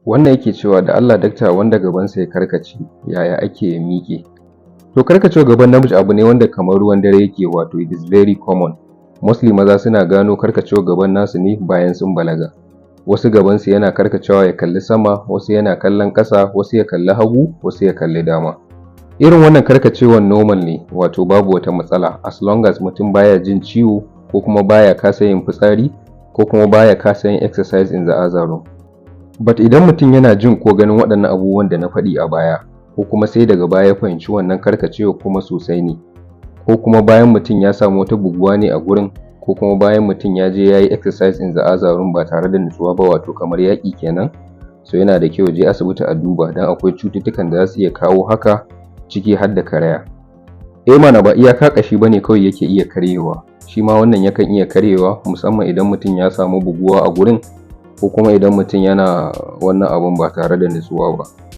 Wannan yake cewa da Allah dakta wanda gabansa ya karkace yaya ake ya miƙe? To karkacewa gaban namiji abu ne wanda kamar ruwan dare yake, wato it is very common. Mostly maza suna gano karkacewa gaban nasu ne bayan sun balaga. Wasu gabansu yana karkacewa ya kalli sama, wasu yana kallon ƙasa, wasu ya kalli hagu, wasu ya kalli dama. Irin wannan karkacewan normal ne, wato babu wata matsala as long as mutum baya jin ciwo ko kuma baya kasa yin fitsari ko kuma baya kasa yin exercise in the other room. But idan mutum yana jin ko ganin waɗannan abubuwan da na faɗi a baya, ko kuma sai daga baya ya fahimci wannan karkacewa kuma sosai ne, ko kuma bayan mutum ya samu wata buguwa ne a gurin, ko kuma bayan mutum ya je ya yi exercise in the other room ba tare da nutsuwa ba, wato kamar yaƙi kenan, so yana da kyau je asibiti a duba don akwai cututtukan da za su iya kawo haka, ciki har da karaya. Mana ba iyaka ƙashi bane kawai yake iya karyewa, shi ma wannan yakan iya karyewa musamman idan mutum ya samu buguwa a gurin, ko kuma idan mutum yana wannan abun ba tare da nutsuwa ba.